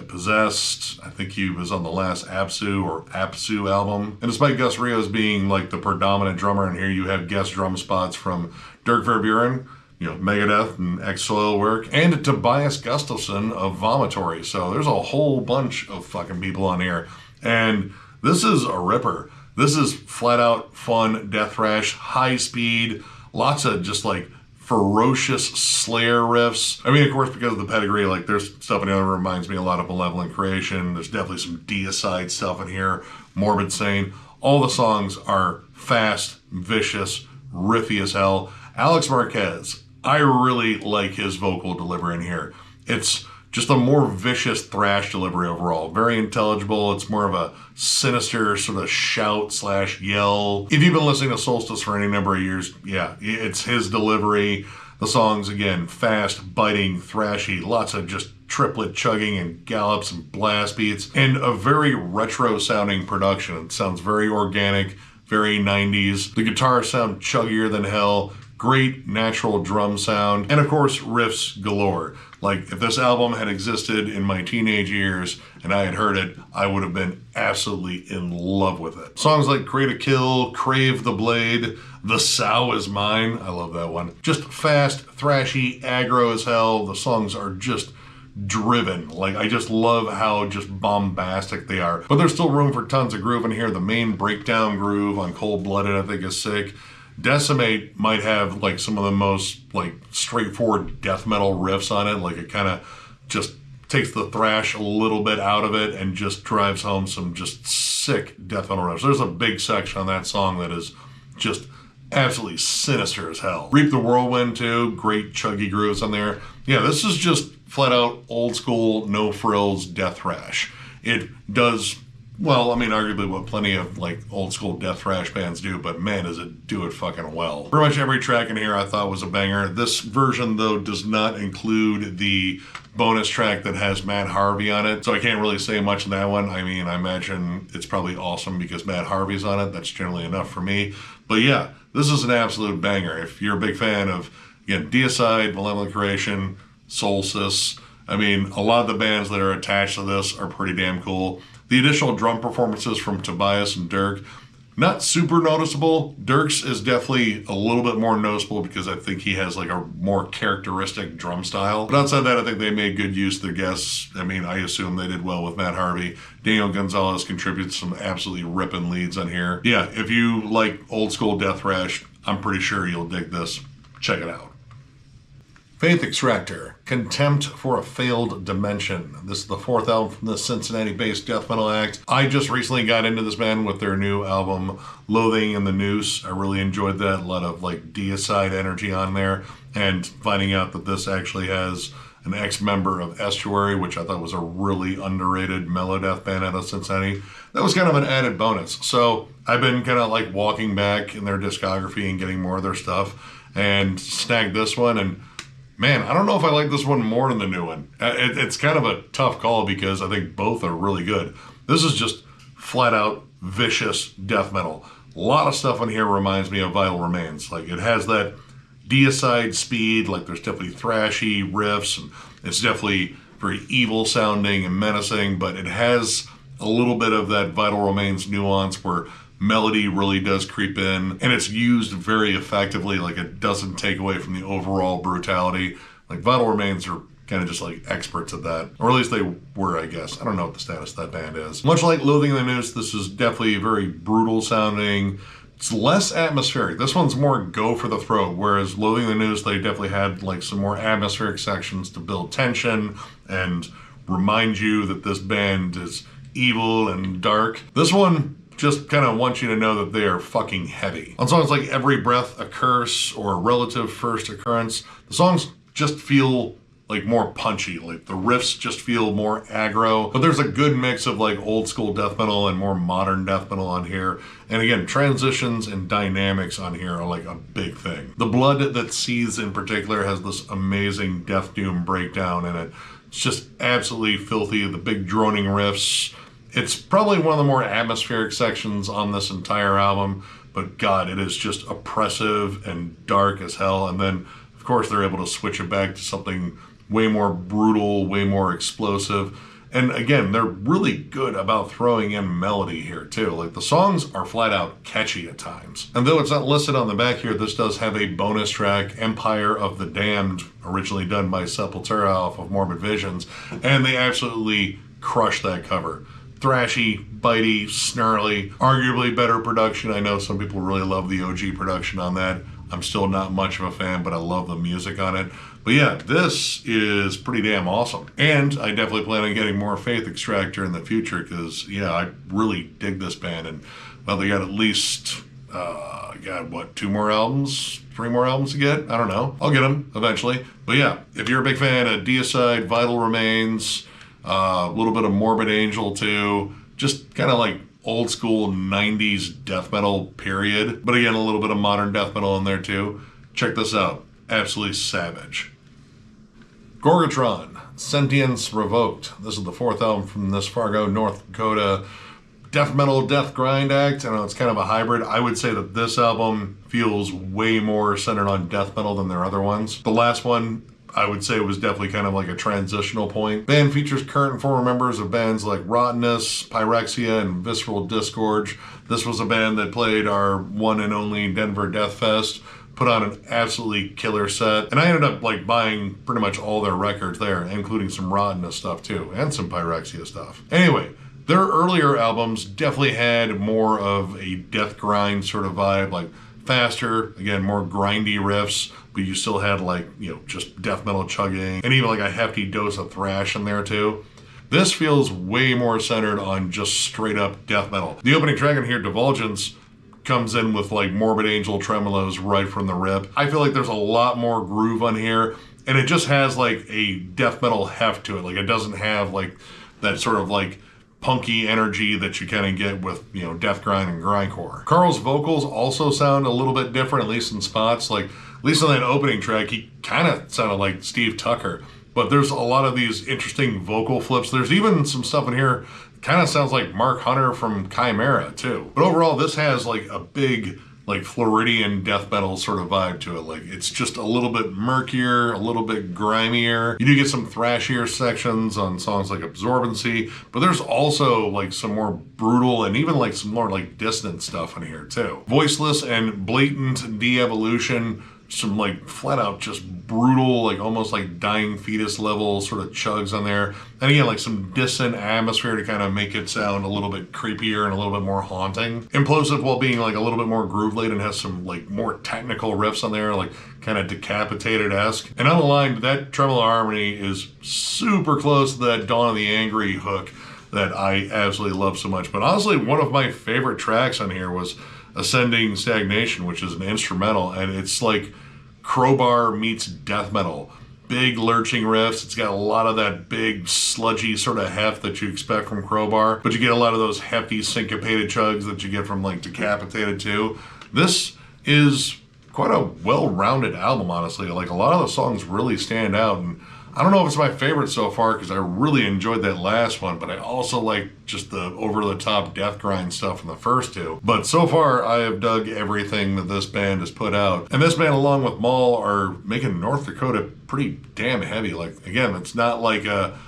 Possessed. I think he was on the last Apsu album. And despite Gus Rios being like the predominant drummer in here, you have guest drum spots from Dirk Verburen, Megadeth and ex-Soil work, and Tobias Gustafson of Vomitory. So there's a whole bunch of fucking people on here. And this is a ripper. This is flat out fun death thrash, high speed, lots of just like ferocious Slayer riffs. Of course, because of the pedigree, like there's stuff in here that reminds me a lot of Malevolent Creation. There's definitely some Deicide stuff in here, Morbid Sane. All the songs are fast, vicious, riffy as hell. Alex Marquez, I really like his vocal delivery in here. It's just a more vicious thrash delivery overall. Very intelligible. It's more of a sinister sort of shout/yell. If you've been listening to Solstice for any number of years, yeah, it's his delivery. The songs, again, fast, biting, thrashy, lots of just triplet chugging and gallops and blast beats, and a very retro sounding production. It sounds very organic, very 90s. The guitars sound chuggier than hell. Great natural drum sound, and of course riffs galore. Like if this album had existed in my teenage years and I had heard it, I would have been absolutely in love with it. Songs like Create a Kill, Crave the Blade, The Sow Is Mine, I love that one. Just fast, thrashy, aggro as hell. The songs are just driven. Like I just love how just bombastic they are. But there's still room for tons of groove in here. The main breakdown groove on Cold Blooded I think is sick. Decimate might have like some of the most like straightforward death metal riffs on it. Like it kind of just takes the thrash a little bit out of it and just drives home some just sick death metal riffs. There's a big section on that song that is just absolutely sinister as hell. Reap the Whirlwind too, great chuggy grooves on there. Yeah, this is just flat out old school, no frills death thrash. It does, arguably what plenty of like old school death thrash bands do, but man, does it do it fucking well. Pretty much every track in here I thought was a banger. This version though does not include the bonus track that has Matt Harvey on it, so I can't really say much on that one. I imagine it's probably awesome because Matt Harvey's on it. That's generally enough for me. But yeah, this is an absolute banger. If you're a big fan of, again, Deicide, Malevolent Creation, Solstice, a lot of the bands that are attached to this are pretty damn cool. The additional drum performances from Tobias and Dirk, not super noticeable. Dirk's is definitely a little bit more noticeable because I think he has like a more characteristic drum style. But outside that, I think they made good use of their guests. I assume they did well with Matt Harvey. Daniel Gonzalez contributes some absolutely ripping leads on here. Yeah, if you like old school death thrash, I'm pretty sure you'll dig this. Check it out. Faithxtractor, Contempt for a Failed Dimension. This is the fourth album from the Cincinnati-based death metal act. I just recently got into this band with their new album, Loathing in the Noose. I really enjoyed that. A lot of like deicide energy on there. And finding out that this actually has an ex-member of Estuary, which I thought was a really underrated mellow death band out of Cincinnati. That was kind of an added bonus. So I've been kind of like walking back in their discography and getting more of their stuff and snagged this one. And man, I don't know if I like this one more than the new one. It's kind of a tough call because I think both are really good. This is just flat out vicious death metal. A lot of stuff on here reminds me of Vital Remains. Like it has that deicide speed, like there's definitely thrashy riffs, and it's definitely very evil sounding and menacing, but it has a little bit of that Vital Remains nuance where melody really does creep in, and it's used very effectively. Like it doesn't take away from the overall brutality. Like Vital Remains are kind of just like experts at that, or at least they were, I guess. I don't know what the status of that band is. Much like Loathing in the Noose, this is definitely very brutal sounding. It's less atmospheric. This one's more go for the throat, whereas Loathing in the Noose, they definitely had like some more atmospheric sections to build tension and remind you that this band is evil and dark. This one just kind of wants you to know that they are fucking heavy. On songs like Every Breath a Curse or Relative First Occurrence, the songs just feel like more punchy. Like the riffs just feel more aggro, but there's a good mix of like old school death metal and more modern death metal on here. And again, transitions and dynamics on here are like a big thing. The Blood That Seethes in particular has this amazing Death Doom breakdown in it. It's just absolutely filthy. The big droning riffs. It's probably one of the more atmospheric sections on this entire album, but God, it is just oppressive and dark as hell. And then, of course, they're able to switch it back to something way more brutal, way more explosive. And again, they're really good about throwing in melody here too. Like the songs are flat out catchy at times. And though it's not listed on the back here, this does have a bonus track, Empire of the Damned, originally done by Sepultura off of Morbid Visions. And they absolutely crush that cover. Thrashy, bitey, snarly, arguably better production. I know some people really love the OG production on that. I'm still not much of a fan, but I love the music on it. But yeah, this is pretty damn awesome. And I definitely plan on getting more Faithxtractor in the future because, yeah, I really dig this band. And, well, they got at least, two more albums? 3 more albums to get? I don't know. I'll get them eventually. But yeah, if you're a big fan of Deicide, Vital Remains, a little bit of Morbid Angel too, just kind of like old school 90s death metal period, but again a little bit of modern death metal in there too. Check this out, absolutely savage. Gorgatron, Sentience, Revoked. This is the 4th album from this Fargo, North Dakota death metal death grind act. I know it's kind of a hybrid. I would say that this album feels way more centered on death metal than their other ones. The last one, I would say, was definitely kind of like a transitional point. Band features current and former members of bands like Rottenness, Pyrexia, and Visceral Disgorge. This was a band that played our one and only Denver Death Fest, put on an absolutely killer set, and I ended up like buying pretty much all their records there, including some Rottenness stuff too, and some Pyrexia stuff. Anyway, their earlier albums definitely had more of a death grind sort of vibe, like faster, again, more grindy riffs, but you still had like, you know, just death metal chugging and even like a hefty dose of thrash in there too. This feels way more centered on just straight up death metal. The opening track in here, Divulgence, comes in with like Morbid Angel tremolos right from the rip. I feel like there's a lot more groove on here, and it just has like a death metal heft to it. Like it doesn't have like that sort of like punky energy that you kind of get with, you know, death grind and grindcore. Carl's vocals also sound a little bit different, at least in spots. Like, at least on that opening track, he kind of sounded like Steve Tucker. But there's a lot of these interesting vocal flips. There's even some stuff in here that kind of sounds like Mark Hunter from Chimera, too. But overall, this has like a big, like Floridian death metal sort of vibe to it. Like it's just a little bit murkier, a little bit grimier. You do get some thrashier sections on songs like Absorbency, but there's also like some more brutal and even like some more like dissonant stuff in here too. Voiceless and Blatant De-Evolution some like flat out just brutal, like almost like dying fetus level sort of chugs on there. And again, like some distant atmosphere to kind of make it sound a little bit creepier and a little bit more haunting. Implosive while being like a little bit more groove laden, has some like more technical riffs on there, like kind of Decapitated-esque. And on the line, that tremolo harmony is super close to that Dawn of the Angry hook that I absolutely love so much. But honestly, one of my favorite tracks on here was Ascending Stagnation, which is an instrumental, and it's like crowbar meets death metal. Big lurching riffs. It's got a lot of that big sludgy sort of heft that you expect from crowbar, but you get a lot of those hefty syncopated chugs that you get from like Decapitated too. This is quite a well-rounded album, honestly. Like a lot of the songs really stand out, and I don't know if it's my favorite so far because I really enjoyed that last one, but I also like just the over-the-top death grind stuff from the first two. But so far, I have dug everything that this band has put out. And this band, along with Maul, are making North Dakota pretty damn heavy. Like, again, it's not like a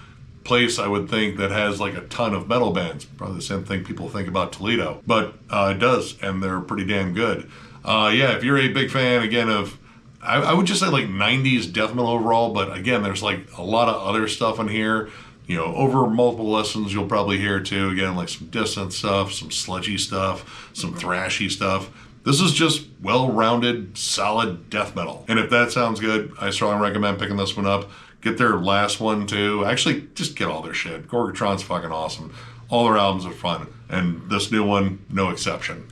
place I would think that has like a ton of metal bands. Probably the same thing people think about Toledo. But it does, and they're pretty damn good. Yeah, if you're a big fan, again, of I would just say like 90s death metal overall, but again, there's like a lot of other stuff in here. You know, over multiple listens, you'll probably hear too, again, like some distant stuff, some sludgy stuff, some thrashy stuff. This is just well-rounded, solid death metal. And if that sounds good, I strongly recommend picking this one up. Get their last one too. Actually, just get all their shit. Gorgatron's fucking awesome. All their albums are fun. And this new one, no exception.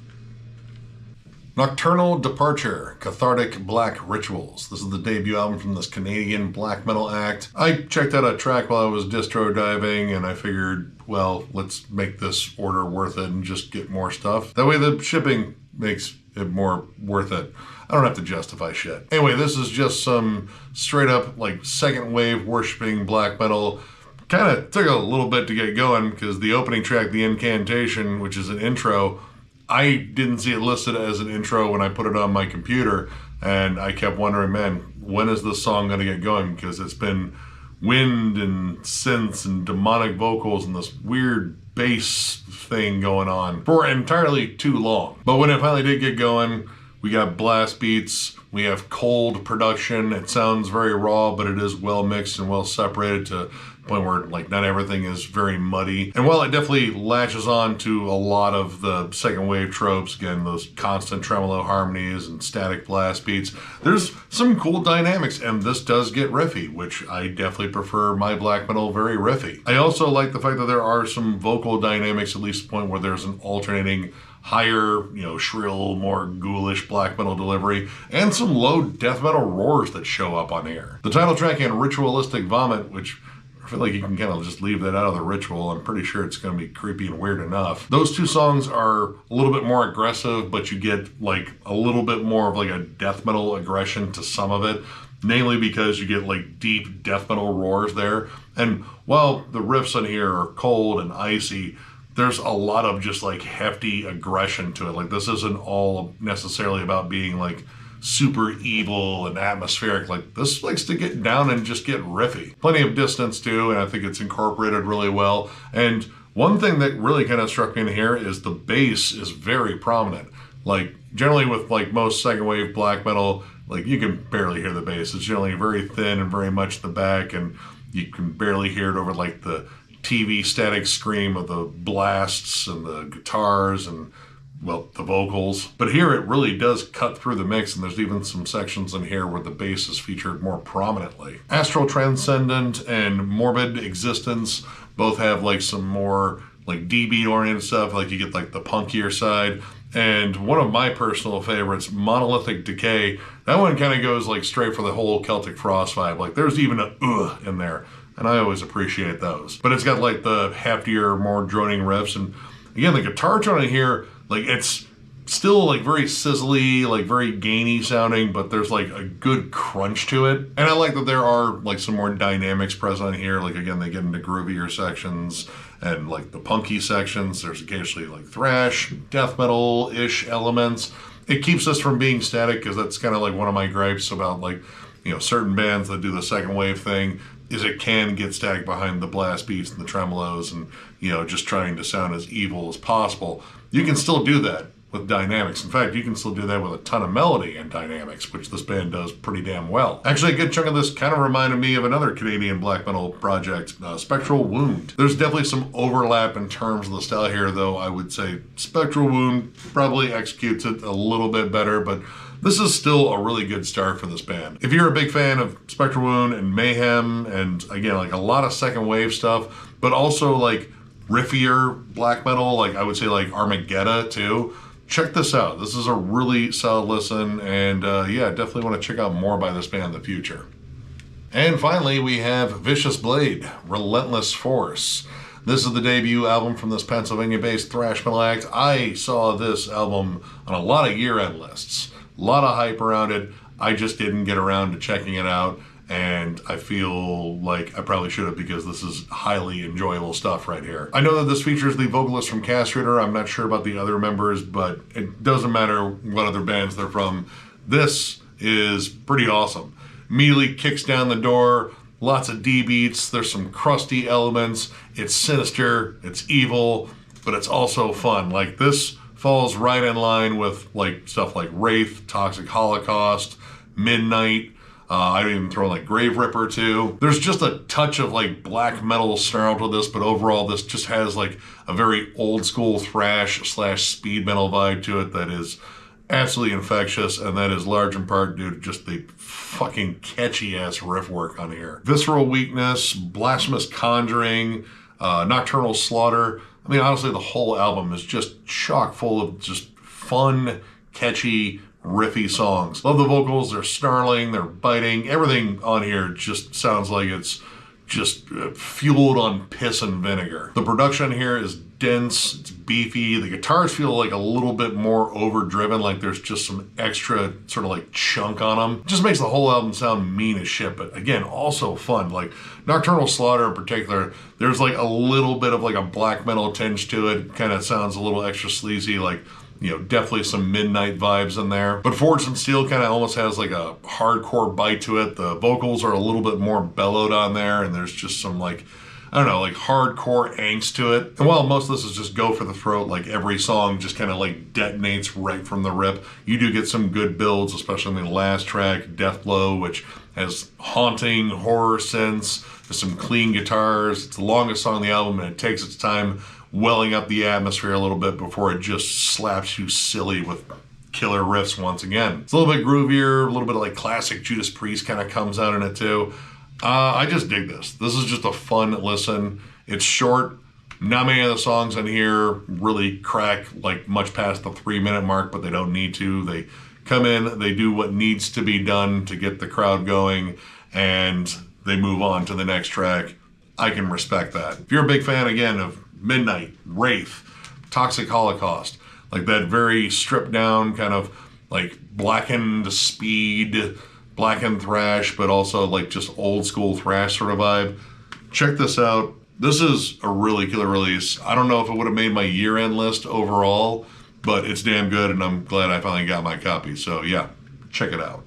Nocturnal Departure, Cathartic Black Rituals. This is the debut album from this Canadian black metal act. I checked out a track while I was distro diving, and I figured, well, let's make this order worth it and just get more stuff. That way the shipping makes it more worth it. I don't have to justify shit. Anyway, this is just some straight up like second wave worshipping black metal. Kind of took a little bit to get going because the opening track, The Incantation, which is an intro, I didn't see it listed as an intro when I put it on my computer, and I kept wondering, man, when is this song going to get going? Because it's been wind and synths and demonic vocals and this weird bass thing going on for entirely too long. But when it finally did get going, we got blast beats, we have cold production. It sounds very raw, but it is well mixed and well separated to the point where like not everything is very muddy. And while it definitely latches on to a lot of the second wave tropes, again, those constant tremolo harmonies and static blast beats, there's some cool dynamics, and this does get riffy, which I definitely prefer my black metal very riffy. I also like the fact that there are some vocal dynamics, at least to the point where there's an alternating higher, shrill, more ghoulish black metal delivery, and some low death metal roars that show up on here. The title track and Ritualistic Vomit, which I feel like you can kind of just leave that out of the ritual. I'm pretty sure it's going to be creepy and weird enough. Those two songs are a little bit more aggressive, but you get like a little bit more of like a death metal aggression to some of it, namely because you get like deep death metal roars there. And while the riffs on here are cold and icy, there's a lot of just like hefty aggression to it. Like this isn't all necessarily about being like super evil and atmospheric. Like this likes to get down and just get riffy. Plenty of distance too, and I think it's incorporated really well. And one thing that really kind of struck me in here is the bass is very prominent. Like generally with like most second wave black metal, like you can barely hear the bass. It's generally very thin and very much the back, and you can barely hear it over like the TV static scream of the blasts and the guitars and, well, the vocals. But here it really does cut through the mix, and there's even some sections in here where the bass is featured more prominently. Astral Transcendent and Morbid Existence both have like some more like D-beat oriented stuff, like you get like the punkier side. And one of my personal favorites, Monolithic Decay, that one kind of goes like straight for the whole Celtic Frost vibe. Like there's even a in there. And I always appreciate those. But it's got like the heftier, more droning riffs. And again, the guitar tone in here, like it's still like very sizzly, like very gainy sounding, but there's like a good crunch to it. And I like that there are like some more dynamics present here. Like again, they get into groovier sections and like the punky sections. There's occasionally like thrash, death metal-ish elements. It keeps us from being static, because that's kind of like one of my gripes about like, certain bands that do the second wave thing, is it can get static behind the blast beats and the tremolos and, just trying to sound as evil as possible. You can still do that, with dynamics. In fact, you can still do that with a ton of melody and dynamics, which this band does pretty damn well. Actually, a good chunk of this kind of reminded me of another Canadian black metal project, Spectral Wound. There's definitely some overlap in terms of the style here, though I would say Spectral Wound probably executes it a little bit better, but this is still a really good start for this band. If you're a big fan of Spectral Wound and Mayhem, and again, like a lot of second wave stuff, but also like riffier black metal, like I would say like Armageddon too, check this out. This is a really solid listen, and yeah, definitely want to check out more by this band in the future. And finally, we have Vicious Blade, Relentless Force. This is the debut album from this Pennsylvania-based thrash metal act. I saw this album on a lot of year-end lists. A lot of hype around it. I just didn't get around to checking it out, and I feel like I probably should have, because this is highly enjoyable stuff right here. I know that this features the vocalist from Castrator. I'm not sure about the other members, but it doesn't matter what other bands they're from. This is pretty awesome. Immediately kicks down the door, lots of D beats, there's some crusty elements, it's sinister, it's evil, but it's also fun. Like, this falls right in line with like stuff like Wraith, Toxic Holocaust, Midnight. I'd even throw like Grave Ripper too. There's just a touch of like black metal snarl to this, but overall this just has like a very old school thrash / speed metal vibe to it that is absolutely infectious, and that is large in part due to just the fucking catchy ass riff work on here. Visceral Weakness, Blasphemous Conjuring, Nocturnal Slaughter. I mean, honestly, the whole album is just chock full of just fun, catchy, riffy songs. Love the vocals. They're snarling, they're biting. Everything on here just sounds like it's just fueled on piss and vinegar. The production here is dense, it's beefy. The guitars feel like a little bit more overdriven, like there's just some extra sort of like chunk on them. It just makes the whole album sound mean as shit, but again, also fun. Like Nocturnal Slaughter in particular, there's like a little bit of like a black metal tinge to it. Kind of sounds a little extra sleazy, like, you know, definitely some Midnight vibes in there. But Forged in Steel kind of almost has like a hardcore bite to it. The vocals are a little bit more bellowed on there, and there's just some like, I don't know, like hardcore angst to it. And while most of this is just go for the throat, like every song just kind of like detonates right from the rip, you do get some good builds, especially in the last track, Deathblow, which has haunting horror synths. There's some clean guitars. It's the longest song on the album, and it takes its time welling up the atmosphere a little bit before it just slaps you silly with killer riffs once again. It's a little bit groovier, a little bit of like classic Judas Priest kind of comes out in it too. I just dig this. This is just a fun listen. It's short. Not many of the songs on here really crack like much past the 3-minute mark, but they don't need to. They come in, they do what needs to be done to get the crowd going, and they move on to the next track. I can respect that. If you're a big fan, again, of Midnight, Wraith, Toxic Holocaust, like that very stripped down kind of like blackened speed, blackened thrash, but also like just old school thrash sort of vibe, check this out. This is a really killer release. I don't know if it would have made my year-end list overall, but it's damn good, and I'm glad I finally got my copy. So yeah, check it out.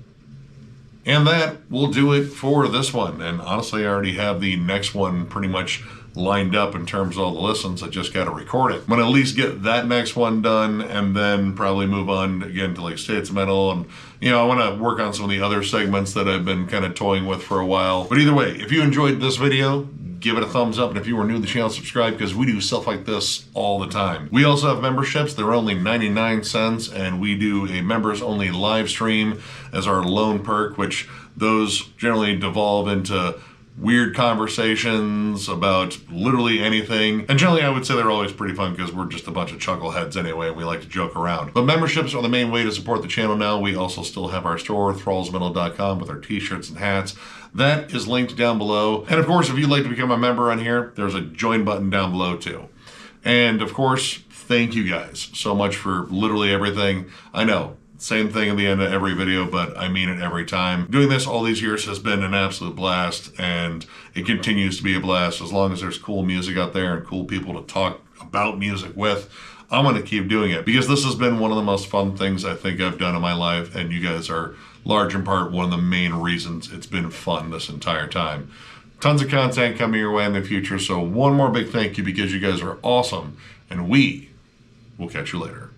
And that will do it for this one. And honestly, I already have the next one pretty much lined up in terms of all the listens. I just got to record it. I'm gonna at least get that next one done, and then probably move on again to like States of Metal, and you know, I want to work on some of the other segments that I've been kind of toying with for a while. But either way, if you enjoyed this video, give it a thumbs up, and if you are new to the channel, subscribe, because we do stuff like this all the time. We also have memberships. They're only 99 cents, and we do a members only live stream as our lone perk, which those generally devolve into weird conversations about literally anything. And generally I would say they're always pretty fun, because we're just a bunch of chuckleheads anyway, and we like to joke around. But memberships are the main way to support the channel now. We also still have our store, thrallsmetal.com, with our t-shirts and hats. That is linked down below. And of course, if you'd like to become a member on here, there's a join button down below too. And of course, thank you guys so much for literally everything. I know, same thing at the end of every video, but I mean it every time. Doing this all these years has been an absolute blast, and it continues to be a blast. As long as there's cool music out there and cool people to talk about music with, I'm gonna keep doing it, because this has been one of the most fun things I think I've done in my life, and you guys are large in part one of the main reasons it's been fun this entire time. Tons of content coming your way in the future, so one more big thank you, because you guys are awesome, and we will catch you later.